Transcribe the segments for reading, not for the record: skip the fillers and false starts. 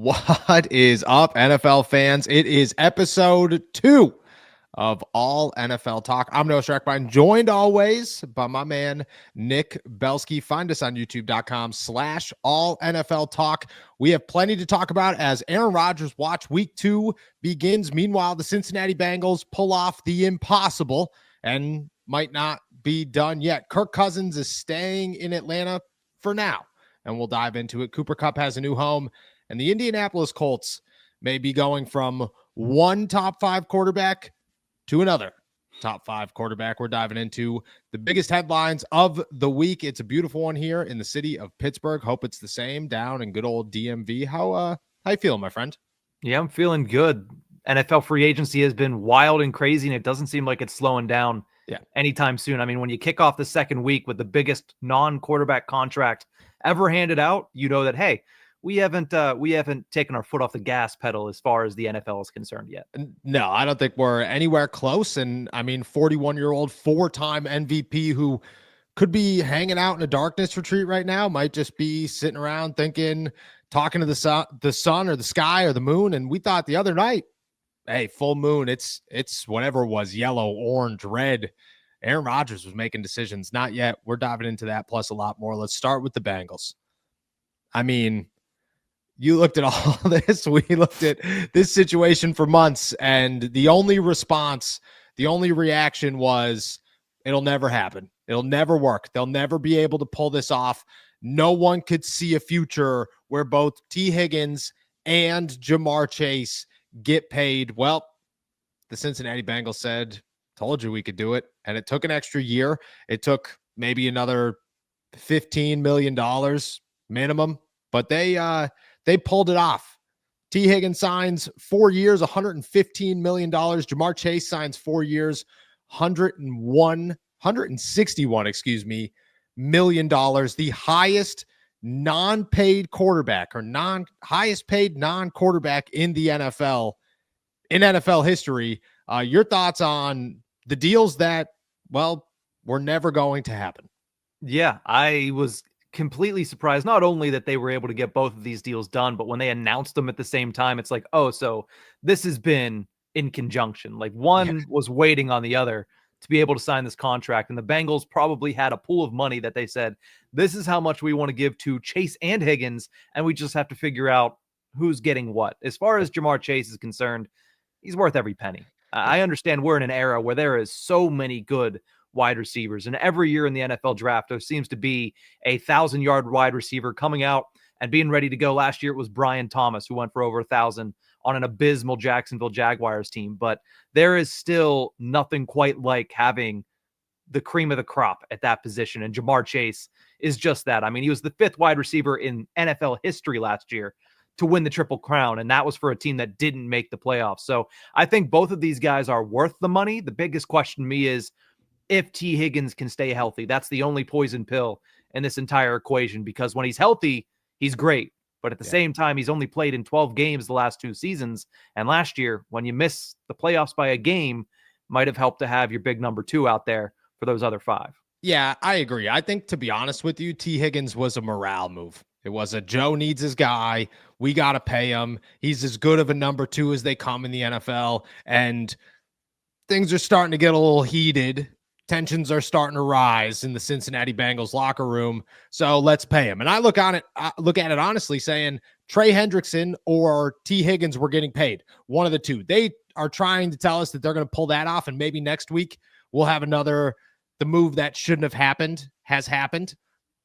What is up, NFL fans? It is episode 2 of All NFL Talk. I'm Noah Schreckbein, joined always by my man, Nick Belsky. Find us on youtube.com/All NFL Talk. We have plenty to talk about as Aaron Rodgers watch week 2 begins. Meanwhile, the Cincinnati Bengals pull off the impossible and might not be done yet. Kirk Cousins is staying in Atlanta for now, and we'll dive into it. Cooper Kupp has a new home, and the Indianapolis Colts may be going from one top 5 quarterback to another top 5 quarterback. We're diving into the biggest headlines of the week. It's a beautiful one here in the city of Pittsburgh. Hope it's the same down in good old DMV. How you feeling, my friend? Yeah, I'm feeling good. NFL free agency has been wild and crazy, and it doesn't seem like it's slowing down anytime soon. I mean, when you kick off the second week with the biggest non-quarterback contract ever handed out, you know that, hey, we haven't taken our foot off the gas pedal as far as the NFL is concerned yet. No, I don't think we're anywhere close. And I mean, 41-year-old 4-time MVP who could be hanging out in a darkness retreat right now, might just be sitting around thinking, talking to the sun or the sky or the moon. And we thought the other night, hey, full moon, it's whatever it was, yellow, orange, red. Aaron Rodgers was making decisions. Not yet. We're diving into that plus a lot more. Let's start with the Bengals. I mean, you looked at all this. We looked at this situation for months, and the only response, the only reaction was, it'll never happen. It'll never work. They'll never be able to pull this off. No one could see a future where both T. Higgins and Jamar Chase get paid. Well, the Cincinnati Bengals said, told you we could do it. And it took an extra year. It took maybe another $15 million minimum, but they pulled it off. T. Higgins signs 4 years, $115 million. Jamar Chase signs 4 years, $161 million. The highest non-paid quarterback or highest paid non-quarterback in the NFL, in NFL history. Your thoughts on the deals that, well, were never going to happen? Yeah, I was completely surprised, not only that they were able to get both of these deals done, but when they announced them at the same time, it's like, oh, so this has been in conjunction. Like one was waiting on the other to be able to sign this contract. And the Bengals probably had a pool of money that they said, this is how much we want to give to Chase and Higgins. And we just have to figure out who's getting what. As far as Jamar Chase is concerned, he's worth every penny. I understand we're in an era where there is so many good wide receivers, and every year in the NFL draft, there seems to be a 1,000-yard wide receiver coming out and being ready to go. Last year, it was Brian Thomas, who went for over 1,000 on an abysmal Jacksonville Jaguars team. But there is still nothing quite like having the cream of the crop at that position. And Jamar Chase is just that. I mean, he was the 5th wide receiver in NFL history last year to win the Triple Crown. And that was for a team that didn't make the playoffs. So I think both of these guys are worth the money. The biggest question to me is if T. Higgins can stay healthy. That's the only poison pill in this entire equation, because when he's healthy, he's great. But at the same time, he's only played in 12 games the last 2 seasons. And last year, when you miss the playoffs by a game, might have helped to have your big number 2 out there for those other 5. Yeah, I agree. I think, to be honest with you, T. Higgins was a morale move. It was a Joe needs his guy. We got to pay him. He's as good of a number 2 as they come in the NFL. And things are starting to get a little heated. Tensions are starting to rise in the Cincinnati Bengals locker room. So let's pay him. And I look at it honestly saying Trey Hendrickson or T. Higgins were getting paid. One of the two. They are trying to tell us that they're going to pull that off. And maybe next week we'll have the move that shouldn't have happened has happened.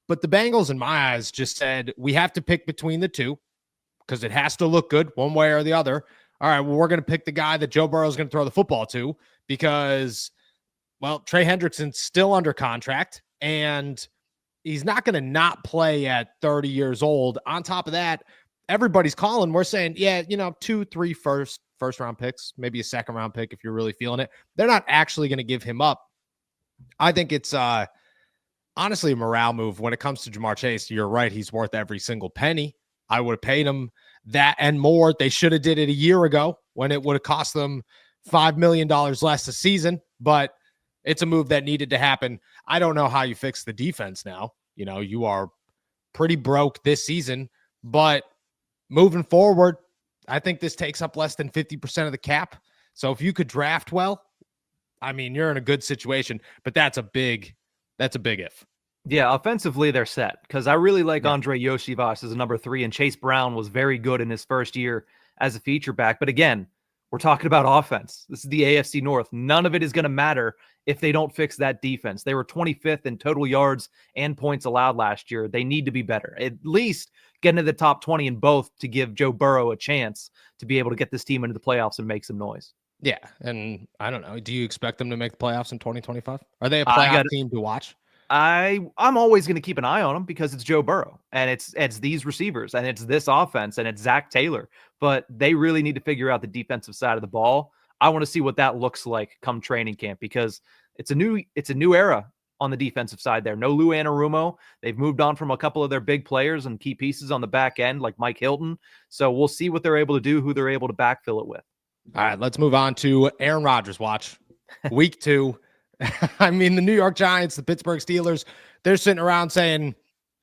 But the Bengals, in my eyes, just said, we have to pick between the two because it has to look good one way or the other. All right, well, we're going to pick the guy that Joe Burrow is going to throw the football to because, well, Trey Hendrickson's still under contract, and he's not going to not play at 30 years old. On top of that, everybody's calling. We're saying, 2, 3 first round picks, maybe a second round pick if you're really feeling it. They're not actually going to give him up. I think it's honestly a morale move when it comes to Jamar Chase. You're right. He's worth every single penny. I would have paid him that and more. They should have did it a year ago when it would have cost them $5 million less a season, but it's a move that needed to happen. I don't know how you fix the defense now. You are pretty broke this season, but moving forward, I think this takes up less than 50% of the cap. So if you could draft well, I mean, you're in a good situation, but that's a big if. Yeah, offensively, they're set because I really like Andre Yoshivas as a number 3, and Chase Brown was very good in his first year as a feature back. But again, we're talking about offense. This is the AFC North. None of it is going to matter if they don't fix that defense. They were 25th in total yards and points allowed last year. They need to be better. At least get into the top 20 in both to give Joe Burrow a chance to be able to get this team into the playoffs and make some noise. Yeah, and I don't know. Do you expect them to make the playoffs in 2025? Are they a playoff team to watch? I'm always going to keep an eye on them because it's Joe Burrow and it's these receivers and it's this offense and it's Zach Taylor. But they really need to figure out the defensive side of the ball. I want to see what that looks like come training camp because it's a new era on the defensive side there. No Lou Anarumo. They've moved on from a couple of their big players and key pieces on the back end like Mike Hilton. So we'll see what they're able to do, who they're able to backfill it with. All right, let's move on to Aaron Rodgers watch. Week 2. I mean, the New York Giants, the Pittsburgh Steelers, they're sitting around saying,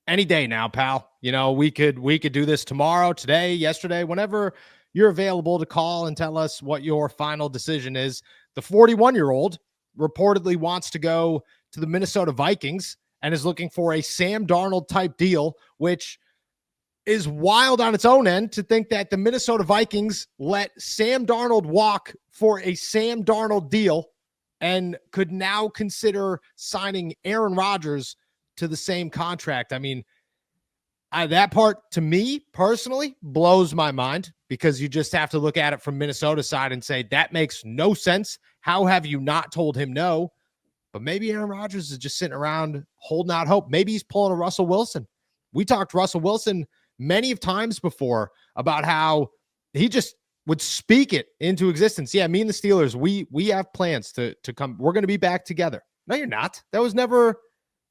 any day now, pal. You know, we could do this tomorrow, today, yesterday, whenever you're available to call and tell us what your final decision is. The 41-year-old reportedly wants to go to the Minnesota Vikings and is looking for a Sam Darnold type deal, which is wild on its own end to think that the Minnesota Vikings let Sam Darnold walk for a Sam Darnold deal and could now consider signing Aaron Rodgers to the same contract. I mean, that part to me personally blows my mind because you just have to look at it from Minnesota's side and say, that makes no sense. How have you not told him no? But maybe Aaron Rodgers is just sitting around holding out hope. Maybe he's pulling a Russell Wilson. We talked Russell Wilson many of times before about how he just would speak it into existence. Yeah, me and the Steelers, we have plans to come. We're going to be back together. No, you're not. That was never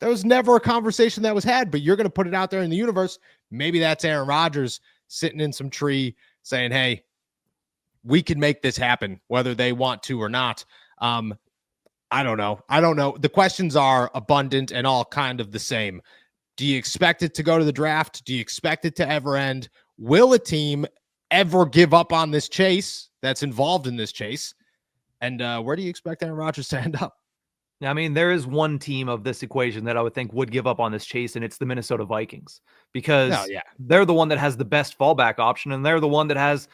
a conversation that was had, but you're going to put it out there in the universe. Maybe that's Aaron Rodgers sitting in some tree saying, hey, we can make this happen, whether they want to or not. I don't know. The questions are abundant and all kind of the same. Do you expect it to go to the draft? Do you expect it to ever end? Will a team ever give up on this chase that's involved in this chase? And where do you expect Aaron Rodgers to end up? I mean, there is one team of this equation that I would think would give up on this chase, and it's the Minnesota Vikings because they're the one that has the best fallback option, and they're the one that has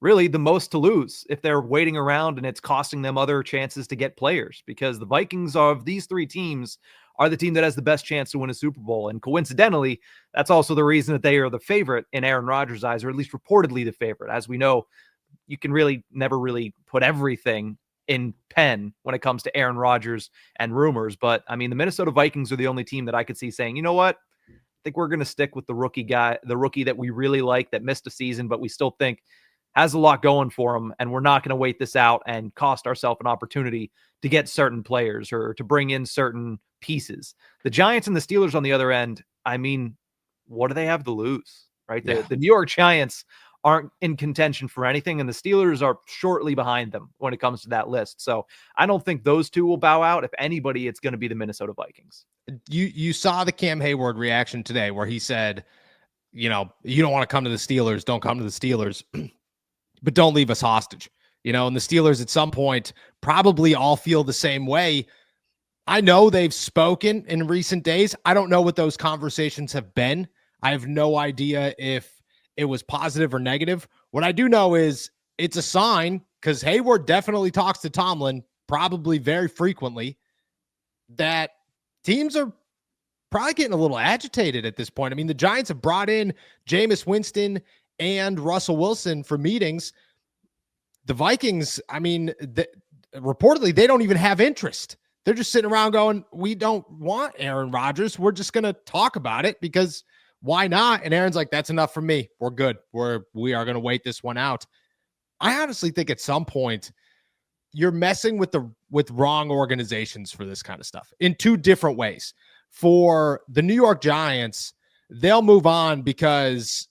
really the most to lose if they're waiting around and it's costing them other chances to get players, because the Vikings of these 3 teams are the team that has the best chance to win a Super Bowl. And coincidentally, that's also the reason that they are the favorite in Aaron Rodgers' eyes, or at least reportedly the favorite. As we know, you can really never really put everything in pen when it comes to Aaron Rodgers and rumors. But I mean, the Minnesota Vikings are the only team that I could see saying, you know what? I think we're going to stick with the rookie that we really like, that missed a season, but we still think has a lot going for him. And we're not going to wait this out and cost ourselves an opportunity to get certain players or to bring in certain pieces. The Giants and the Steelers on the other end, I mean, what do they have to lose, right? The New York Giants aren't in contention for anything, and the Steelers are shortly behind them when it comes to that list. So I don't think those two will bow out. If anybody, it's going to be the Minnesota Vikings. You saw the Cam Hayward reaction today where he said, you know, you don't want to come to the Steelers, don't come to the Steelers, but don't leave us hostage. You know, and the Steelers at some point probably all feel the same way. I know they've spoken in recent days. I don't know what those conversations have been. I have no idea if it was positive or negative. What I do know is it's a sign, because Hayward definitely talks to Tomlin probably very frequently, that teams are probably getting a little agitated at this point. I mean, the Giants have brought in Jameis Winston and Russell Wilson for meetings. The Vikings, I mean, reportedly, they don't even have interest. They're just sitting around going, we don't want Aaron Rodgers. We're just going to talk about it because why not? And Aaron's like, that's enough for me. We're good. We are going to wait this one out. I honestly think at some point you're messing with wrong organizations for this kind of stuff in 2 different ways. For the New York Giants, they'll move on because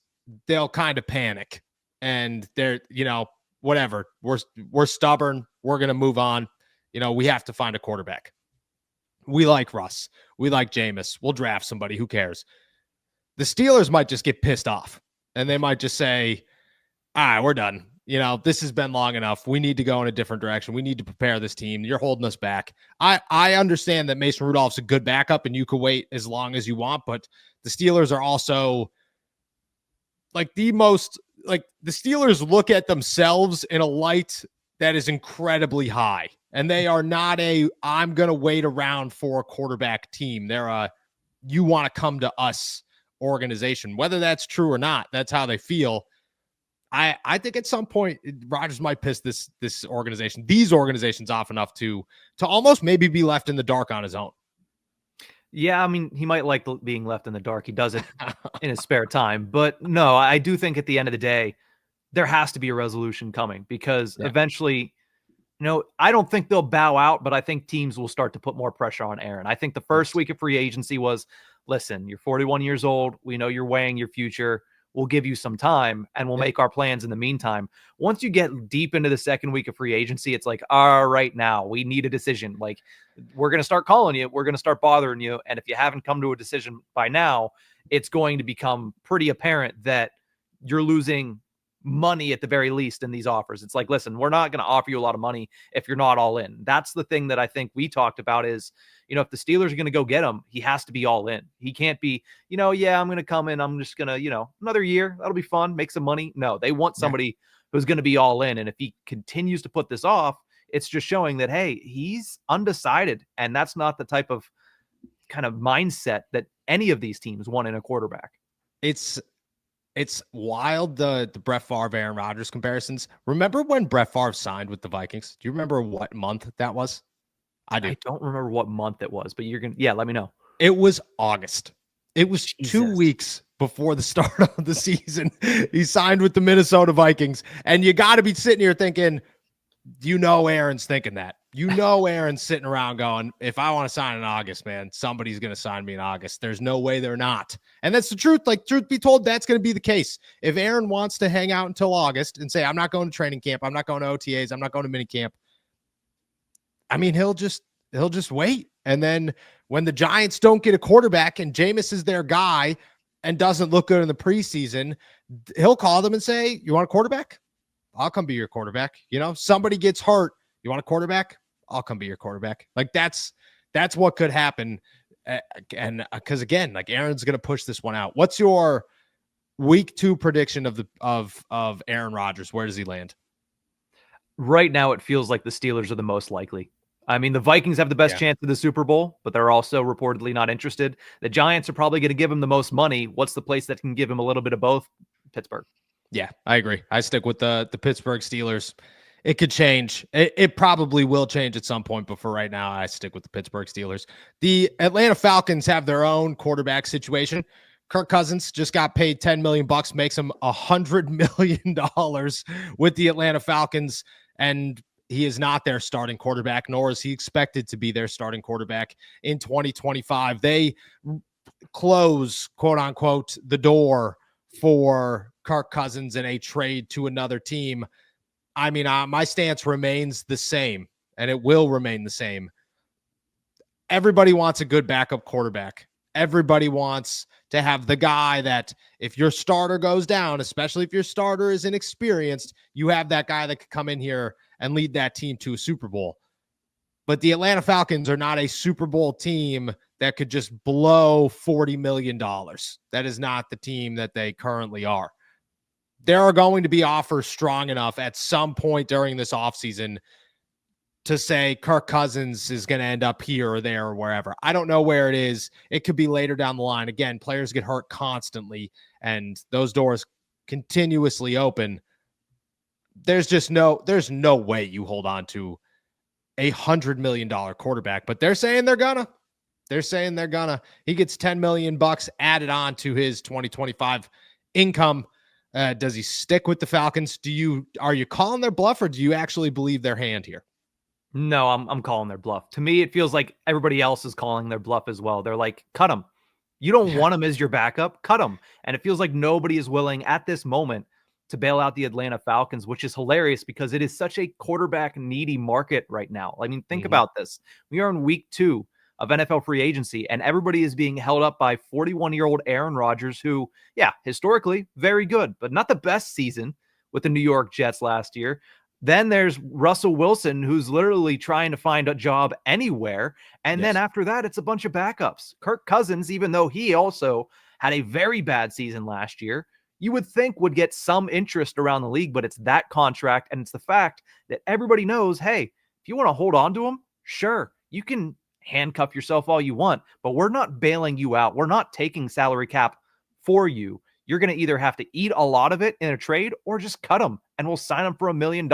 they'll kind of panic and they're, you know, whatever. We're stubborn. We're going to move on. You know, we have to find a quarterback. We like Russ. We like Jameis. We'll draft somebody. Who cares? The Steelers might just get pissed off and they might just say, all right, we're done. This has been long enough. We need to go in a different direction. We need to prepare this team. You're holding us back. I understand that Mason Rudolph's a good backup and you could wait as long as you want, but the Steelers are also the Steelers look at themselves in a light that is incredibly high. And they are not I'm going to wait around for a quarterback team. They're you want to come to us organization. Whether that's true or not, that's how they feel. I think at some point Rodgers might piss these organizations off enough to almost maybe be left in the dark on his own. Yeah, I mean, he might like being left in the dark. He does it in his spare time. But no, I do think at the end of the day, there has to be a resolution coming because eventually, I don't think they'll bow out, but I think teams will start to put more pressure on Aaron. I think the first week of free agency was, listen, you're 41 years old. We know you're weighing your future. We'll give you some time and we'll make our plans in the meantime. Once you get deep into the second week of free agency, it's like, all right, now we need a decision. Like, we're going to start calling you. We're going to start bothering you. And if you haven't come to a decision by now, it's going to become pretty apparent that you're losing money at the very least in these offers. It's like, listen, we're not going to offer you a lot of money if you're not all in. That's the thing that I think we talked about is, if the Steelers are going to go get him, he has to be all in. He can't be, I'm going to come in. I'm just going to, another year. That'll be fun. Make some money. No, they want somebody who's going to be all in. And if he continues to put this off, it's just showing that, hey, he's undecided. And that's not the type of kind of mindset that any of these teams want in a quarterback. It's wild, the Brett Favre, Aaron Rodgers comparisons. Remember when Brett Favre signed with the Vikings? Do you remember what month that was? I do. I don't remember what month it was, but let me know. It was August. It was 2 weeks before the start of the season. He signed with the Minnesota Vikings. And you got to be sitting here thinking, Aaron's thinking that. Aaron's sitting around going, if I want to sign in August, man, somebody's going to sign me in August. There's no way they're not. And that's the truth. Like, truth be told, that's going to be the case. If Aaron wants to hang out until August and say, I'm not going to training camp, I'm not going to OTAs, I'm not going to mini camp, I mean, he'll just wait. And then when the Giants don't get a quarterback and Jameis is their guy and doesn't look good in the preseason, he'll call them and say, you want a quarterback? I'll come be your quarterback. Somebody gets hurt. You want a quarterback? I'll come be your quarterback. Like that's what could happen. And because again, like Aaron's going to push this one out. What's your week 2 prediction of Aaron Rodgers? Where does he land? Right now, it feels like the Steelers are the most likely. I mean, the Vikings have the best chance of the Super Bowl, but they're also reportedly not interested. The Giants are probably going to give him the most money. What's the place that can give him a little bit of both? Pittsburgh. Yeah, I agree. I stick with the Pittsburgh Steelers. It could change. It probably will change at some point, but for right now, I stick with the Pittsburgh Steelers. The Atlanta Falcons have their own quarterback situation. Kirk Cousins just got paid $10 million, makes him $100 million with the Atlanta Falcons, and he is not their starting quarterback, nor is he expected to be their starting quarterback in 2025. They close, quote unquote, the door for Kirk Cousins in a trade to another team. I mean, my stance remains the same, and it will remain the same. Everybody wants a good backup quarterback. Everybody wants to have the guy that if your starter goes down, especially if your starter is inexperienced, you have that guy that could come in here and lead that team to a Super Bowl. But the Atlanta Falcons are not a Super Bowl team that could just blow $40 million. That is not the team that they currently are. There are going to be offers strong enough at some point during this offseason to say Kirk Cousins is going to end up here or there or wherever. I don't know where it is. It could be later down the line. Again, players get hurt constantly, and those doors continuously open. There's no way you hold on to $100 million quarterback, but they're saying they're gonna. He gets $10 million added on to his 2025 income. Does he stick with the Falcons? Are you calling their bluff, or do you actually believe their hand here? No, I'm calling their bluff. To me, it feels like everybody else is calling their bluff as well. They're like, cut him. You don't want him as your backup. Cut him. And it feels like nobody is willing at this moment to bail out the Atlanta Falcons, which is hilarious because it is such a quarterback needy market right now. I mean, think about this. We are in week 2 of NFL free agency, and everybody is being held up by 41-year-old Aaron Rodgers, who, historically, very good, but not the best season with the New York Jets last year. Then there's Russell Wilson, who's literally trying to find a job anywhere. And then Yes. after that, it's a bunch of backups. Kirk Cousins, even though he also had a very bad season last year, you would think would get some interest around the league, but it's that contract. And it's the fact that everybody knows, hey, if you want to hold on to him, sure, you can handcuff yourself all you want, but we're not bailing you out. We're not taking salary cap for you. You're going to either have to eat a lot of it in a trade or just cut them and we'll sign them for $1 million,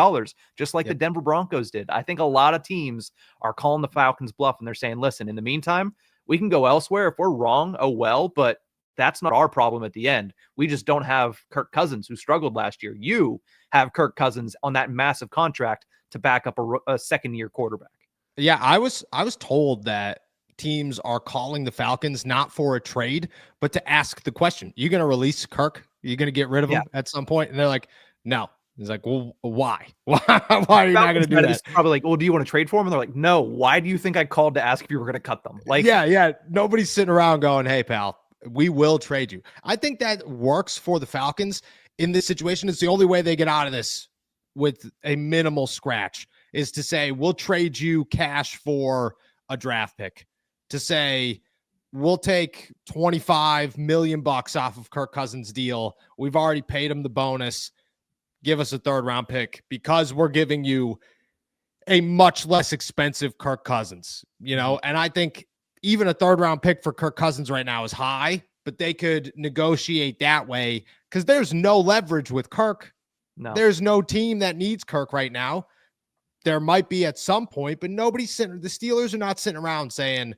just like the Denver Broncos did. I think a lot of teams are calling the Falcons bluff and they're saying, listen, in the meantime, we can go elsewhere. If we're wrong, oh well, but that's not our problem at the end. We just don't have Kirk Cousins, who struggled last year. You have Kirk Cousins on that massive contract to back up a second-year quarterback. Yeah, I was told that teams are calling the Falcons not for a trade, but to ask the question, you going to release Kirk? You going to get rid of him at some point? And they're like, no. He's like, well, why? Why are you not going to do that? Probably like, well, do you want to trade for him? And they're like, no. Why do you think I called to ask if you were going to cut them? Like, yeah. Nobody's sitting around going, hey, pal, we will trade you. I think that works for the Falcons in this situation. It's the only way they get out of this with a minimal scratch is to say, we'll trade you cash for a draft pick, to say, we'll take $25 million off of Kirk Cousins' deal. We've already paid him the bonus. Give us a third-round pick because we're giving you a much less expensive Kirk Cousins, And I think even a third-round pick for Kirk Cousins right now is high, but they could negotiate that way because there's no leverage with Kirk. No. There's no team that needs Kirk right now. There might be at some point, but nobody's sitting. The Steelers are not sitting around saying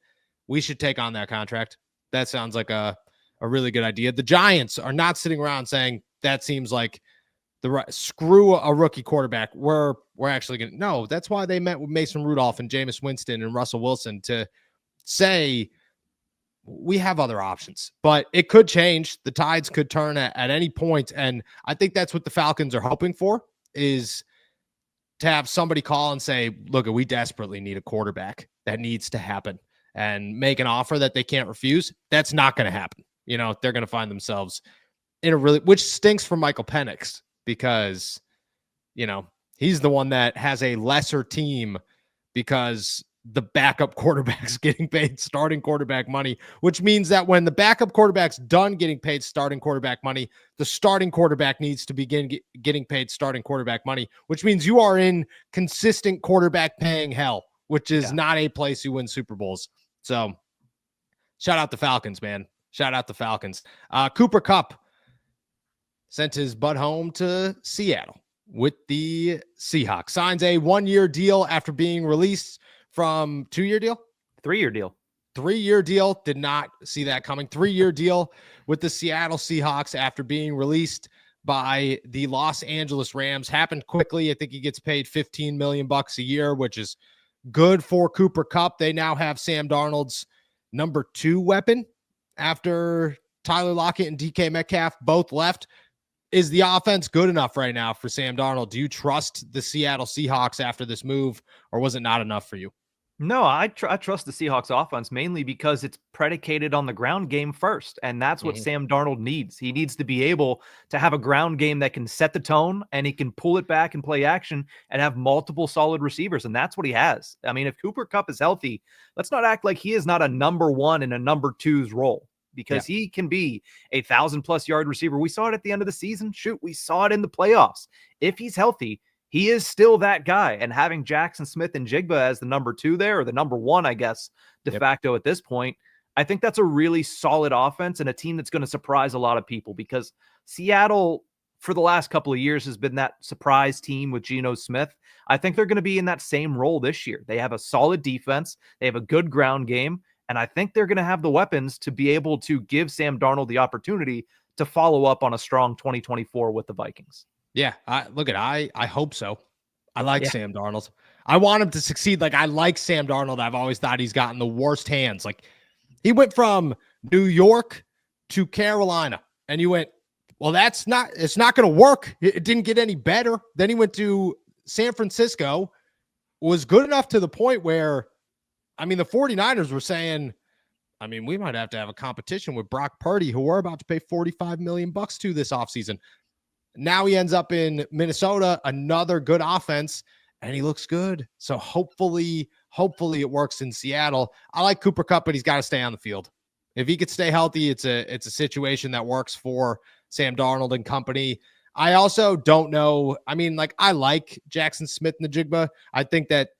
we should take on that contract. That sounds like a really good idea. The Giants are not sitting around saying that seems like the right. Screw a rookie quarterback. We're actually going to. No, that's why they met with Mason Rudolph and Jameis Winston and Russell Wilson to say we have other options, but it could change. The tides could turn at any point, and I think that's what the Falcons are hoping for is to have somebody call and say, look, we desperately need a quarterback. That needs to happen, and make an offer that they can't refuse. That's not going to happen. They're going to find themselves in which stinks for Michael Penix because, he's the one that has a lesser team because the backup quarterback's getting paid starting quarterback money, which means that when the backup quarterback's done getting paid starting quarterback money, the starting quarterback needs to begin getting paid starting quarterback money, which means you are in consistent quarterback paying hell, which is not a place you win Super Bowls. So shout out the Falcons, man. Shout out the Falcons. Cooper Kupp sent his butt home to Seattle with the Seahawks. Signs a 1-year deal after being released from 2-year deal? 3-year deal. 3-year deal. Did not see that coming. 3-year deal with the Seattle Seahawks after being released by the Los Angeles Rams. Happened quickly. I think he gets paid $15 million a year, which is good for Cooper Kupp. They now have Sam Darnold's number 2 weapon after Tyler Lockett and DK Metcalf both left. Is the offense good enough right now for Sam Darnold? Do you trust the Seattle Seahawks after this move, or was it not enough for you? No, I trust the Seahawks offense mainly because it's predicated on the ground game first, and that's what Sam Darnold needs. He needs to be able to have a ground game that can set the tone, and he can pull it back and play action and have multiple solid receivers, and that's what he has. I mean, if Cooper Kupp is healthy, let's not act like he is not a number 1 in a number 2's role. Because he can be a 1,000+ yard receiver. We saw it at the end of the season. Shoot, we saw it in the playoffs. If he's healthy, he is still that guy. And having Jackson Smith and Jigba as the number 2 there, or the number 1, I guess, de facto at this point, I think that's a really solid offense and a team that's going to surprise a lot of people because Seattle, for the last couple of years, has been that surprise team with Geno Smith. I think they're going to be in that same role this year. They have a solid defense. They have a good ground game. And I think they're going to have the weapons to be able to give Sam Darnold the opportunity to follow up on a strong 2024 with the Vikings. Yeah, I hope so. I like Sam Darnold. I want him to succeed. Like, I like Sam Darnold. I've always thought he's gotten the worst hands. Like, he went from New York to Carolina, and you went, well, it's not going to work. It didn't get any better. Then he went to San Francisco, was good enough to the point where, I mean, the 49ers were saying, I mean, we might have to have a competition with Brock Purdy, who we're about to pay $45 million to this offseason. Now he ends up in Minnesota, another good offense, and he looks good. So hopefully it works in Seattle. I like Cooper Kupp, but he's got to stay on the field. If he could stay healthy, it's a situation that works for Sam Darnold and company. I also don't know. I mean, like, I like Jackson Smith and the Jigba. I think that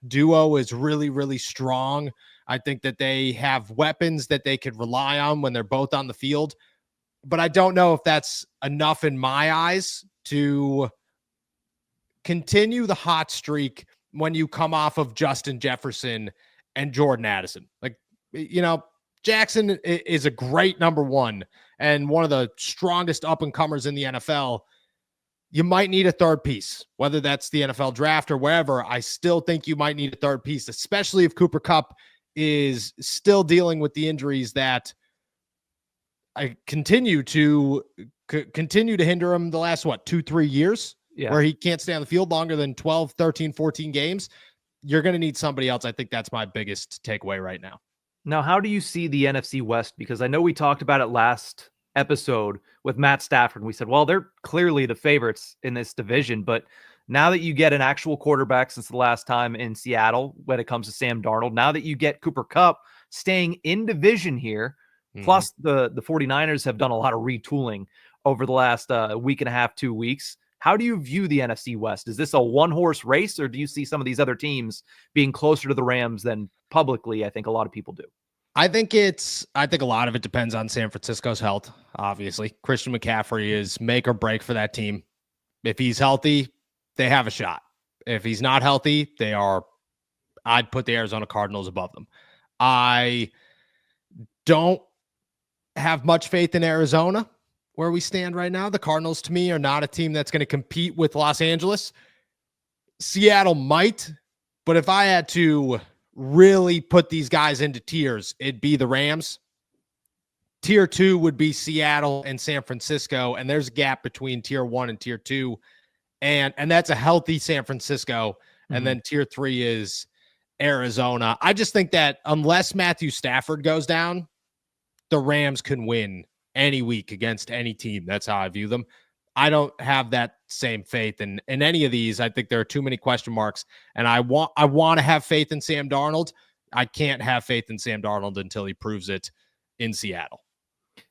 duo is really, really strong. I think that they have weapons that they could rely on when they're both on the field. But I don't know if that's enough in my eyes to continue the hot streak when you come off of Justin Jefferson and Jordan Addison. Like, Jackson is a great number one and one of the strongest up-and-comers in the NFL. You might need a third piece, whether that's the NFL draft or wherever. I still think you might need a third piece, especially if Cooper Kupp is still dealing with the injuries that I continue to hinder him the last, 2-3 years, where he can't stay on the field longer than 12, 13, 14 games. You're going to need somebody else. I think that's my biggest takeaway right now. Now, how do you see the NFC West? Because I know we talked about it last episode with Matt Stafford. And we said, well, they're clearly the favorites in this division. But now that you get an actual quarterback since the last time in Seattle, when it comes to Sam Darnold, now that you get Cooper Kupp staying in division here, plus the 49ers have done a lot of retooling over the last week and a half, 2 weeks. How do you view the NFC West? Is this a one-horse race, or do you see some of these other teams being closer to the Rams than publicly I think a lot of people do? I think a lot of it depends on San Francisco's health, obviously. Christian McCaffrey is make or break for that team. If he's healthy, they have a shot. If he's not healthy, I'd put the Arizona Cardinals above them. I don't have much faith in Arizona where we stand right now. The Cardinals, to me, are not a team that's going to compete with Los Angeles. Seattle might, but if I had to really put these guys into tiers, it'd be the Rams. Tier 2 would be Seattle and San Francisco, and there's a gap between tier 1 and tier 2, and that's a healthy San Francisco. And then tier 3 is Arizona. I just think that unless Matthew Stafford goes down, the Rams can win any week against any team. That's how I view them. I don't have that same faith in any of these. I think there are too many question marks, and I want to have faith in Sam Darnold. I can't have faith in Sam Darnold until he proves it in Seattle.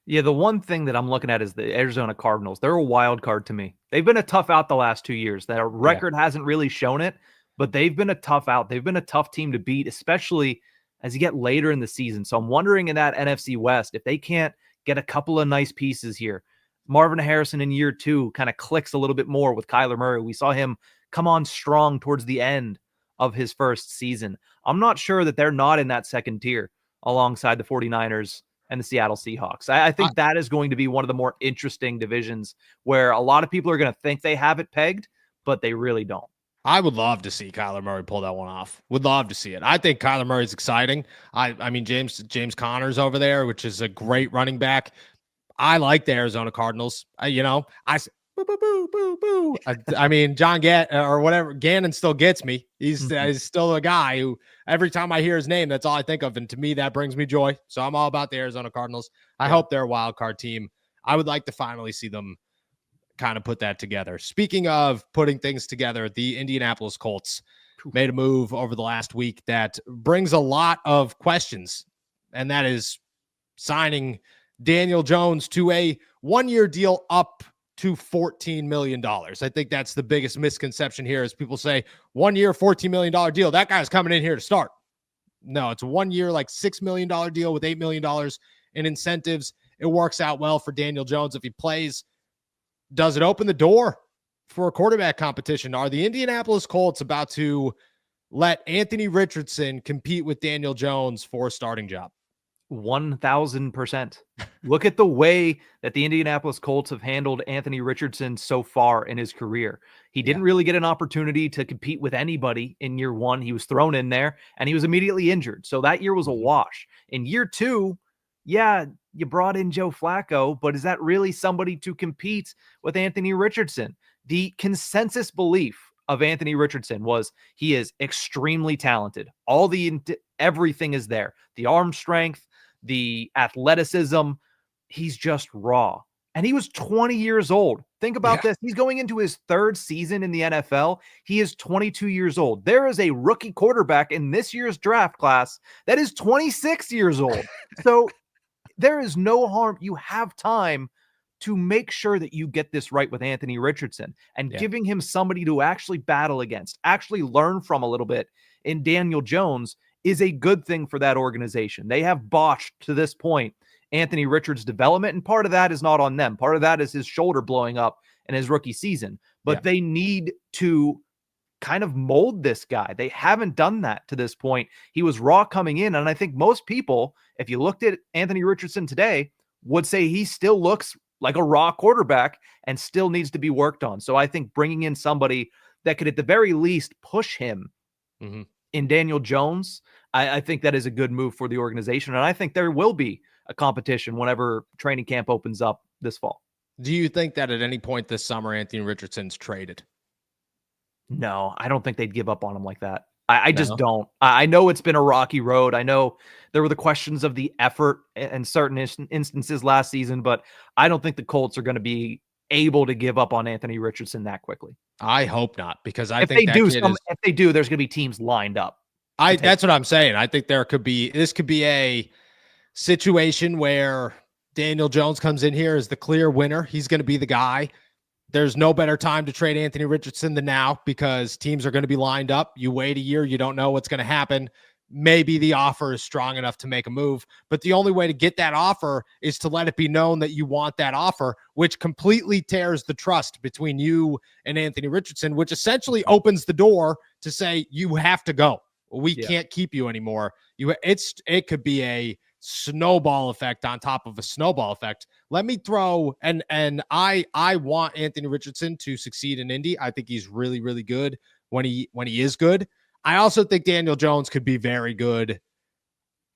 Yeah, the one thing that I'm looking at is the Arizona Cardinals. They're a wild card to me. They've been a tough out the last 2 years. Their record hasn't really shown it, but they've been a tough out. They've been a tough team to beat, especially as you get later in the season. So I'm wondering in that NFC West, if they can't get a couple of nice pieces here. Marvin Harrison in year 2 kind of clicks a little bit more with Kyler Murray. We saw him come on strong towards the end of his first season. I'm not sure that they're not in that second tier alongside the 49ers and the Seattle Seahawks. I think that is going to be one of the more interesting divisions where a lot of people are going to think they have it pegged, but they really don't. I would love to see Kyler Murray pull that one off. Would love to see it. I think Kyler Murray is exciting. I mean, James Conner's over there, which is a great running back. I like the Arizona Cardinals. I boo, boo, boo, boo, boo. I mean, John Gannon still gets me. He's still a guy who every time I hear his name, that's all I think of. And to me, that brings me joy. So I'm all about the Arizona Cardinals. I hope they're a wild card team. I would like to finally see them kind of put that together. Speaking of putting things together, the Indianapolis Colts made a move over the last week that brings a lot of questions, and that is signing Daniel Jones to a 1-year deal up to $14 million. I think that's the biggest misconception here is people say 1 year, $14 million deal. That guy's coming in here to start. No, it's a 1 year, like $6 million deal with $8 million in incentives. It works out well for Daniel Jones if he plays. Does it open the door for a quarterback competition? Are the Indianapolis Colts about to let Anthony Richardson compete with Daniel Jones for a starting job? 1,000%. Look at the way that the Indianapolis Colts have handled Anthony Richardson so far in his career. He didn't really get an opportunity to compete with anybody in year 1. He was thrown in there and he was immediately injured. So that year was a wash. In year 2, you brought in Joe Flacco, but is that really somebody to compete with Anthony Richardson? The consensus belief of Anthony Richardson was he is extremely talented. Everything is there. The arm strength, the athleticism, he's just raw. And he was 20 years old Think about this. He's going into his 3rd season in the NFL. He is 22 years old. There is a rookie quarterback in this year's draft class that is 26 years old. So there is no harm. You have time to make sure that you get this right with Anthony Richardson, and giving him somebody to actually battle against, actually learn from a little bit in Daniel Jones is a good thing for that organization. They have botched to this point Anthony Richards' development, and part of that is not on them. Part of that is his shoulder blowing up in his rookie season. But they need to kind of mold this guy. They haven't done that to this point. He was raw coming in, and I think most people, if you looked at Anthony Richardson today, would say he still looks like a raw quarterback and still needs to be worked on. So I think bringing in somebody that could at the very least push him in Daniel Jones, I think that is a good move for the organization. And I think there will be a competition whenever training camp opens up this fall. Do you think that at any point this summer, Anthony Richardson's traded? No, I don't think they'd give up on him like that. I just don't. I know it's been a rocky road. I know there were the questions of the effort in certain instances last season, but I don't think the Colts are going to be able to give up on Anthony Richardson that quickly. I hope not, because if they do, there's going to be teams lined up. That's what I'm saying. I think this could be a situation where Daniel Jones comes in here as the clear winner. He's going to be the guy. There's no better time to trade Anthony Richardson than now, because teams are going to be lined up. You wait a year, you don't know what's going to happen. Maybe the offer is strong enough to make a move, but the only way to get that offer is to let it be known that you want that offer, which completely tears the trust between you and Anthony Richardson, which essentially opens the door to say, you have to go. We can't keep you anymore. It could be a snowball effect on top of a snowball effect. Let me throw, and I want Anthony Richardson to succeed in Indy. I think he's really, really good when he is good. I also think Daniel Jones could be very good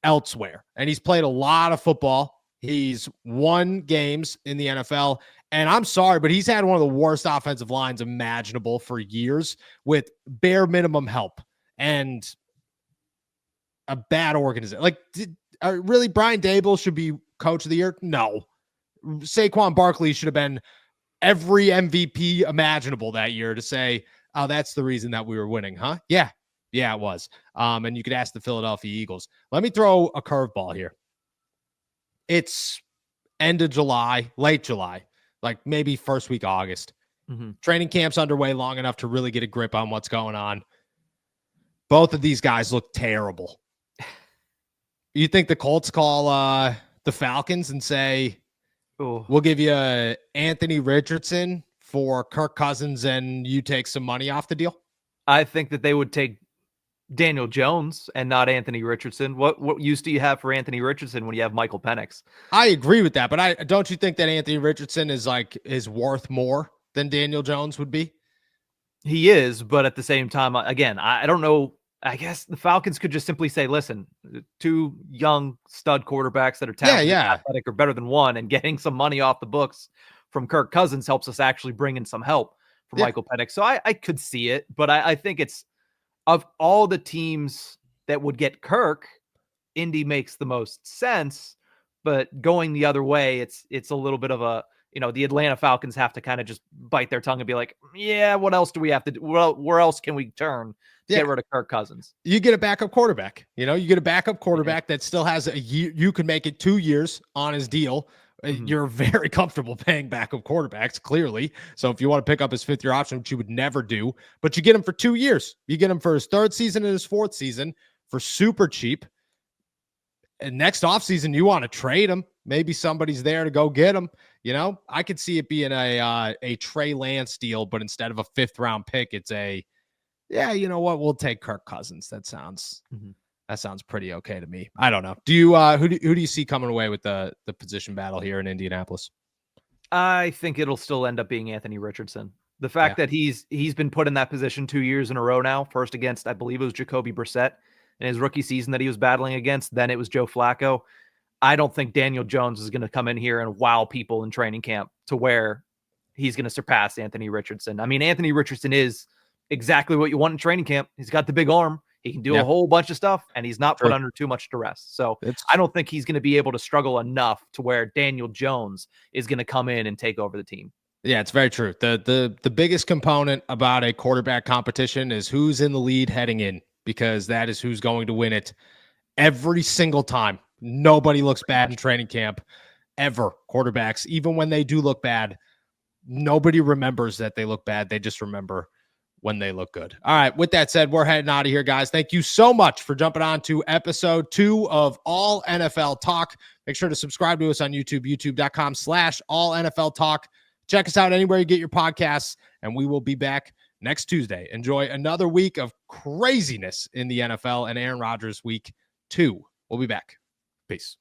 elsewhere, and he's played a lot of football. He's won games in the NFL, and I'm sorry, but he's had one of the worst offensive lines imaginable for years, with bare minimum help and a bad organization. Like, really, Brian Daboll should be coach of the year? No. Saquon Barkley should have been every MVP imaginable that year to say, oh, that's the reason that we were winning, huh? Yeah, it was. And you could ask the Philadelphia Eagles. Let me throw a curveball here. It's end of July, late July, like maybe first week of August. Training camp's underway long enough to really get a grip on what's going on. Both of these guys look terrible. You think the Colts call the Falcons and say, we'll give you Anthony Richardson for Kirk Cousins and you take some money off the deal? I think that they would take Daniel Jones and not Anthony Richardson. What use do you have for Anthony Richardson when you have Michael Penix? I agree with that, but don't you think that Anthony Richardson is worth more than Daniel Jones would be? He is, but at the same time, again, I don't know. I guess the Falcons could just simply say, listen, 2 young stud quarterbacks that are talented and athletic are better than one, and getting some money off the books from Kirk Cousins helps us actually bring in some help for Michael Penix. So I could see it, but I think it's, of all the teams that would get Kirk, Indy makes the most sense, but going the other way, it's a little bit of a, the Atlanta Falcons have to kind of just bite their tongue and be like, yeah, what else do we have to do? Well, where else can we turn to get rid of Kirk Cousins? You get a backup quarterback. You get a backup quarterback that still has a year. You can make it 2 years on his deal. You're very comfortable paying backup quarterbacks, clearly. So if you want to pick up his 5th-year option, which you would never do, but you get him for 2 years. You get him for his 3rd season and his 4th season for super cheap. And next offseason, you want to trade him. Maybe somebody's there to go get him. I could see it being a Trey Lance deal, but instead of a 5th-round pick, it's you know what? We'll take Kirk Cousins. That sounds pretty okay to me. I don't know. Do you who do you see coming away with the position battle here in Indianapolis? I think it'll still end up being Anthony Richardson. The fact that he's been put in that position 2 years in a row now, first against, I believe it was Jacoby Brissett in his rookie season that he was battling against. Then it was Joe Flacco. I don't think Daniel Jones is going to come in here and wow people in training camp to where he's going to surpass Anthony Richardson. I mean, Anthony Richardson is exactly what you want in training camp. He's got the big arm. He can do a whole bunch of stuff, and he's not put under too much duress. So I don't think he's going to be able to struggle enough to where Daniel Jones is going to come in and take over the team. Yeah, it's very true. The biggest component about a quarterback competition is who's in the lead heading in, because that is who's going to win it every single time. Nobody looks bad in training camp ever. Quarterbacks, even when they do look bad, nobody remembers that they look bad. They just remember when they look good. All right. With that said, we're heading out of here, guys. Thank you so much for jumping on to episode 2 of All NFL Talk. Make sure to subscribe to us on YouTube, youtube.com/All NFL Talk. Check us out anywhere you get your podcasts, and we will be back next Tuesday. Enjoy another week of craziness in the NFL and Aaron Rodgers week 2. We'll be back. Peace.